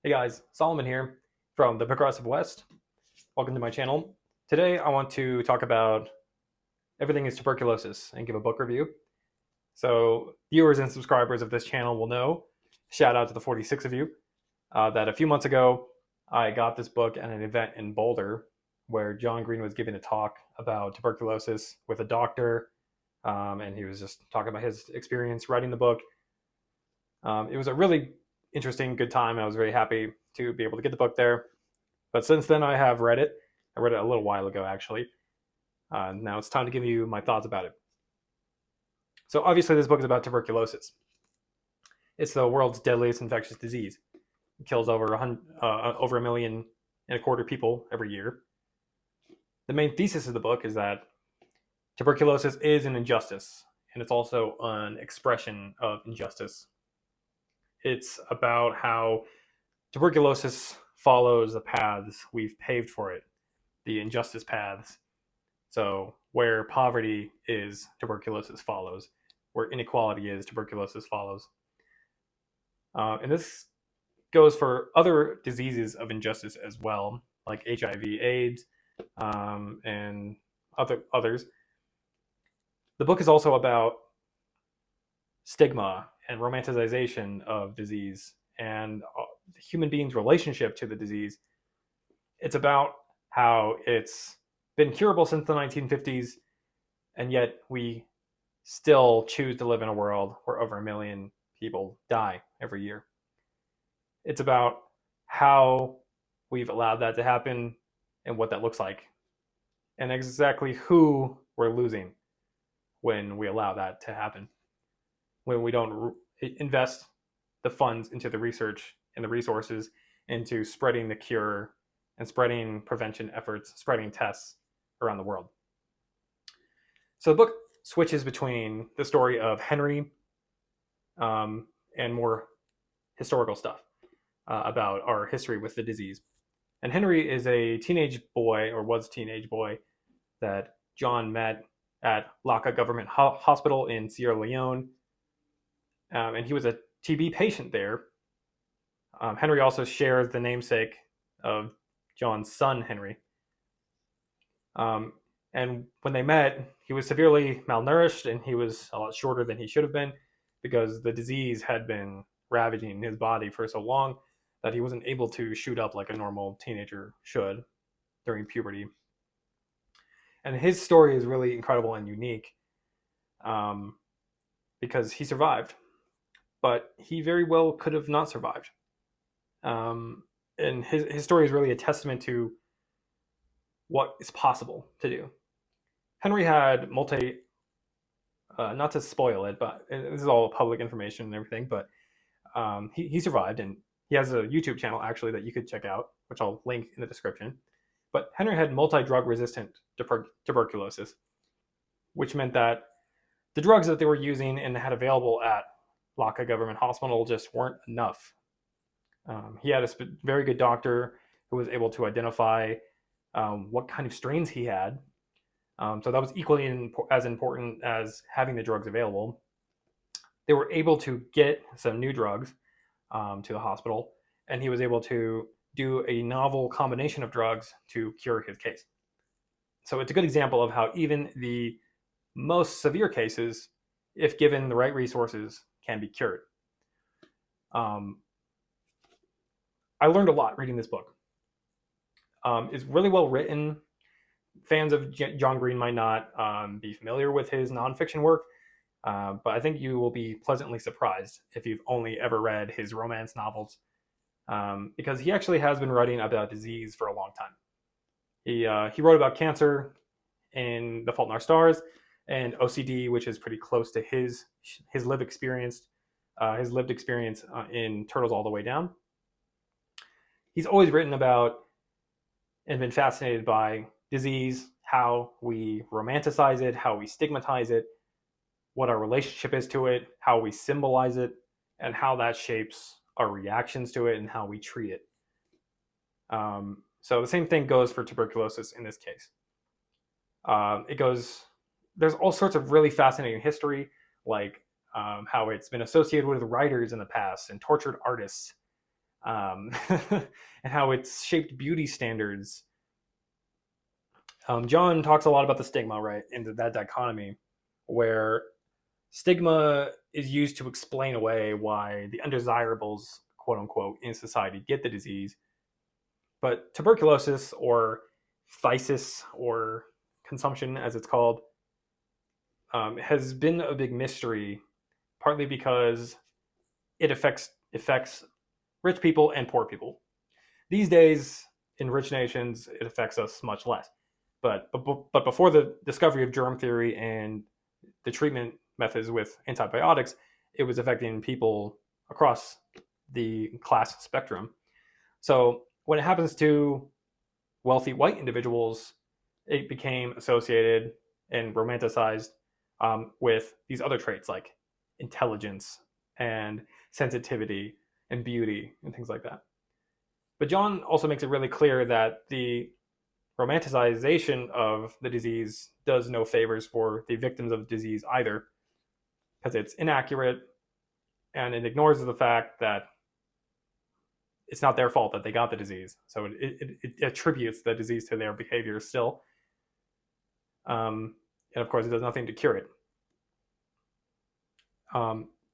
Hey guys, Solomon here from the Progressive West. Welcome to my channel. Today I want to talk about everything is tuberculosis and give a book review. So viewers and subscribers of this channel will know, shout out to the 46 of you, that a few months ago I got this book at an event in Boulder where John Green was giving a talk about tuberculosis with a doctor, and he was just talking about his experience writing the book. It was a really interesting, good time, and I was very happy to be able to get the book there. But since then, I have read it. I read it a little while ago, actually. Now it's time to give you my thoughts about it. So obviously, this book is about tuberculosis. It's the world's deadliest infectious disease. It kills over a million and a quarter people every year. The main thesis of the book is that tuberculosis is an injustice, and it's also an expression of injustice. It's about how tuberculosis follows the paths we've paved for it, the injustice paths. So where poverty is, tuberculosis follows. Where inequality is, tuberculosis follows. And this goes for other diseases of injustice as well, like HIV/AIDS, and others. The book is also about stigma and romanticization of disease and the human being's relationship to the disease. It's about how it's been curable since the 1950s, and yet we still choose to live in a world where over a million people die every year. It's about how we've allowed that to happen and what that looks like, and exactly who we're losing when we allow that to happen, when we don't invest the funds into the research and the resources into spreading the cure and spreading prevention efforts, spreading tests around the world. So the book switches between the story of Henry and more historical stuff about our history with the disease. And Henry is a teenage boy, or was a teenage boy, that John met at Laka Government Hospital in Sierra Leone. And he was a TB patient there. Henry also shares the namesake of John's son, Henry. And when they met, he was severely malnourished and he was a lot shorter than he should have been because the disease had been ravaging his body for so long that he wasn't able to shoot up like a normal teenager should during puberty. And his story is really incredible and unique because he survived, but he very well could have not survived. And his story is really a testament to what is possible to do. Henry had not to spoil it, but this is all public information and everything, but he survived, and he has a YouTube channel actually that you could check out, which I'll link in the description. But Henry had multi-drug resistant tuberculosis, which meant that the drugs that they were using and had available at Laka Government Hospital just weren't enough. He had a very good doctor who was able to identify what kind of strains he had. So that was equally as important as having the drugs available. They were able to get some new drugs to the hospital, and he was able to do a novel combination of drugs to cure his case. So it's a good example of how even the most severe cases, if given the right resources, can be cured. I learned a lot reading this book. It's really well written. Fans of John Green might not be familiar with his nonfiction work, but I think you will be pleasantly surprised if you've only ever read his romance novels, because he actually has been writing about disease for a long time. He wrote about cancer in The Fault in Our Stars and OCD, which is pretty close to his lived experience in Turtles All the Way Down. He's always written about and been fascinated by disease, how we romanticize it, how we stigmatize it, what our relationship is to it, how we symbolize it, and how that shapes our reactions to it and how we treat it. So the same thing goes for tuberculosis in this case. There's all sorts of really fascinating history, like how it's been associated with writers in the past and tortured artists, um, and how it's shaped beauty standards. John talks a lot about the stigma, right, into that dichotomy, where stigma is used to explain away why the undesirables, quote unquote, in society get the disease. But tuberculosis, or phthisis, or consumption as it's called, has been a big mystery, partly because it affects rich people and poor people. These days, in rich nations, it affects us much less. But before the discovery of germ theory and the treatment methods with antibiotics, it was affecting people across the class spectrum. So when it happens to wealthy white individuals, it became associated and romanticized with these other traits like intelligence and sensitivity and beauty and things like that. But John also makes it really clear that the romanticization of the disease does no favors for the victims of the disease either, because it's inaccurate and it ignores the fact that it's not their fault that they got the disease. So it attributes the disease to their behavior still. And of course, it does nothing to cure it.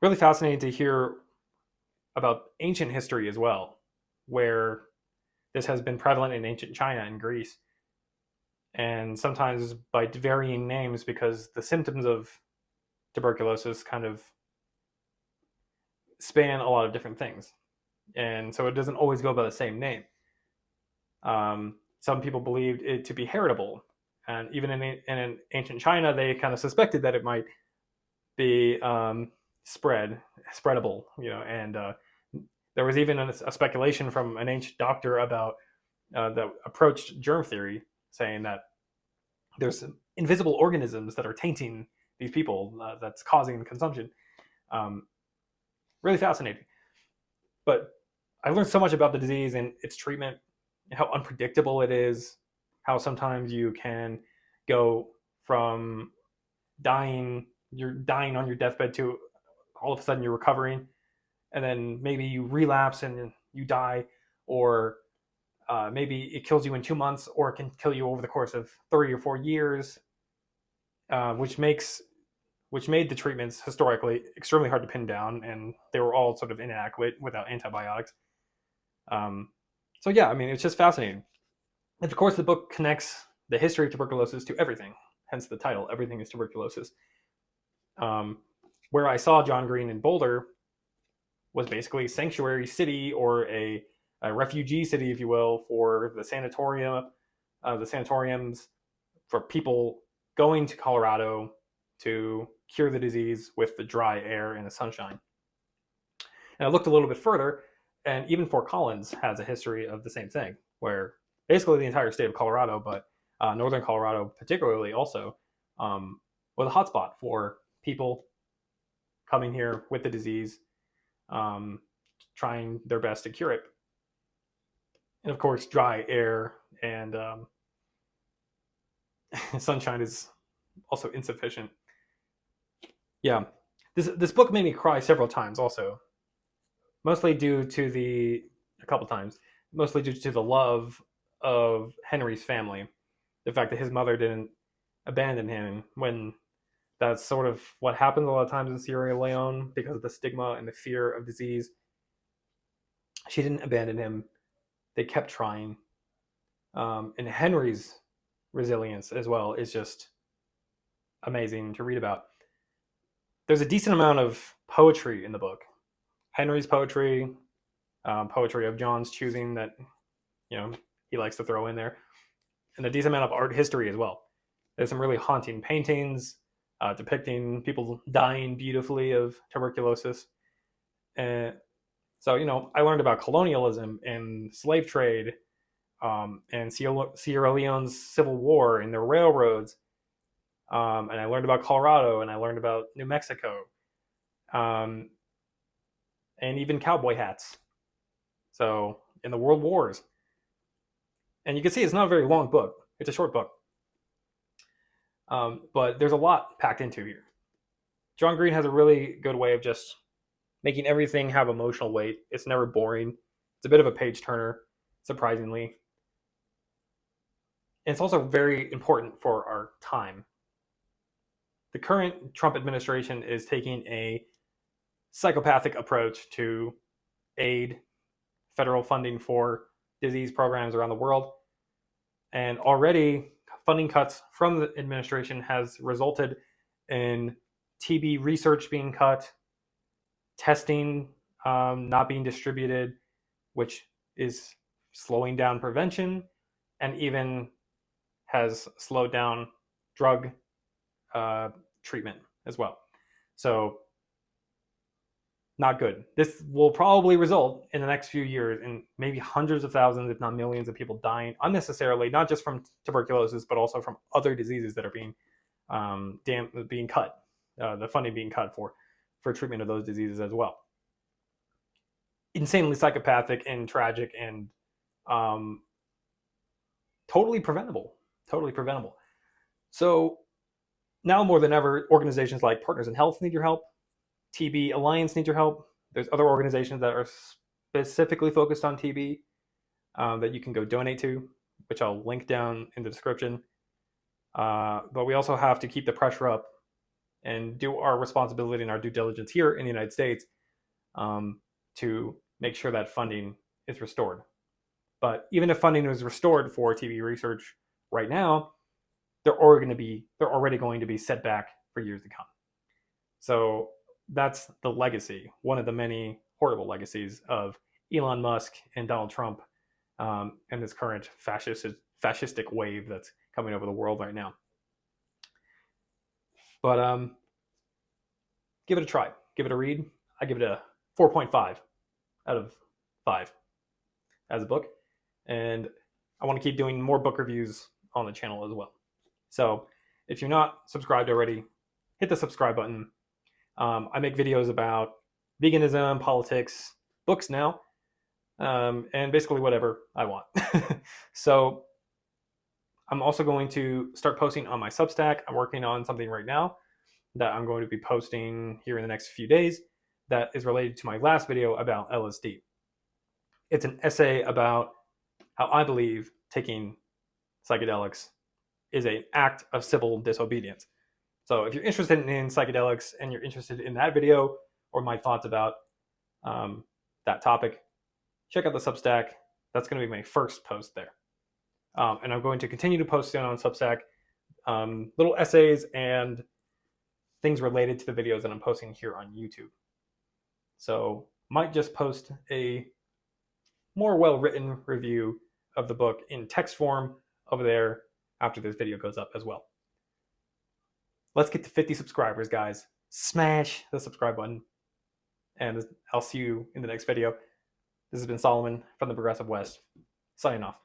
Really fascinating to hear about ancient history as well, where this has been prevalent in ancient China and Greece, and sometimes by varying names because the symptoms of tuberculosis kind of span a lot of different things. And so it doesn't always go by the same name. Some people believed it to be heritable. And even in ancient China, they kind of suspected that it might be spreadable, and there was even a speculation from an ancient doctor about that approached germ theory, saying that there's invisible organisms that are tainting these people that's causing the consumption. Really fascinating. But I learned so much about the disease and its treatment, and how unpredictable it is, how sometimes you can go from you're dying on your deathbed, to all of a sudden you're recovering, and then maybe you relapse and you die, or maybe it kills you in 2 months, or it can kill you over the course of 3 or 4 years, which made the treatments historically extremely hard to pin down, and they were all sort of inadequate without antibiotics. So yeah, I mean, it's just fascinating. And of course, the book connects the history of tuberculosis to everything, hence the title, Everything is Tuberculosis. Where I saw John Green in Boulder was basically a sanctuary city, or a refugee city, if you will, for the sanatoriums for people going to Colorado to cure the disease with the dry air and the sunshine. And I looked a little bit further, and even Fort Collins has a history of the same thing, where basically the entire state of Colorado, but northern Colorado particularly also, was a hotspot for people coming here with the disease, trying their best to cure it. And of course, dry air and sunshine is also insufficient. Yeah, this book made me cry several times. Also, mostly due to a couple times, mostly due to the love of Henry's family, the fact that his mother didn't abandon him, when that's sort of what happens a lot of times in Sierra Leone because of the stigma and the fear of disease. She didn't abandon him. They kept trying. And Henry's resilience as well is just amazing to read about. There's a decent amount of poetry in the book. Henry's poetry, poetry of John's choosing that he likes to throw in there, and a decent amount of art history as well. There's some really haunting paintings depicting people dying beautifully of tuberculosis. And so, I learned about colonialism and slave trade, and Sierra Leone's civil war and the railroads. And I learned about Colorado, and I learned about New Mexico, and even cowboy hats. So, in the world wars. And you can see it's not a very long book. It's a short book. But there's a lot packed into here. John Green has a really good way of just making everything have emotional weight. It's never boring. It's a bit of a page turner, surprisingly. And it's also very important for our time. The current Trump administration is taking a psychopathic approach to aid, federal funding for disease programs around the world. And already funding cuts from the administration has resulted in TB research being cut, testing not being distributed, which is slowing down prevention, and even has slowed down drug treatment as well. So, not good. This will probably result in the next few years in maybe hundreds of thousands, if not millions, of people dying unnecessarily, not just from tuberculosis, but also from other diseases that are being cut, the funding being cut for treatment of those diseases as well. Insanely psychopathic and tragic and totally preventable. Totally preventable. So now more than ever, organizations like Partners in Health need your help. TBAlliance needs your help. There's other organizations that are specifically focused on TB that you can go donate to, which I'll link down in the description. But we also have to keep the pressure up and do our responsibility and our due diligence here in the United States to make sure that funding is restored. But even if funding is restored for TB research right now, they're already going to be set back for years to come. So that's the legacy, one of the many horrible legacies of Elon Musk and Donald Trump and this current fascistic wave that's coming over the world right now. But give it a try. Give it a read. I give it a 4.5 out of 5 as a book. And I want to keep doing more book reviews on the channel as well. So if you're not subscribed already, hit the subscribe button. I make videos about veganism, politics, books now, and basically whatever I want. So I'm also going to start posting on my Substack. I'm working on something right now that I'm going to be posting here in the next few days that is related to my last video about LSD. It's an essay about how I believe taking psychedelics is an act of civil disobedience. So if you're interested in psychedelics and you're interested in that video or my thoughts about that topic, check out the Substack. That's going to be my first post there. And I'm going to continue to post on Substack little essays and things related to the videos that I'm posting here on YouTube. So might just post a more well-written review of the book in text form over there after this video goes up as well. Let's get to 50 subscribers, guys. Smash the subscribe button. And I'll see you in the next video. This has been Solomon from the Progressive West, signing off.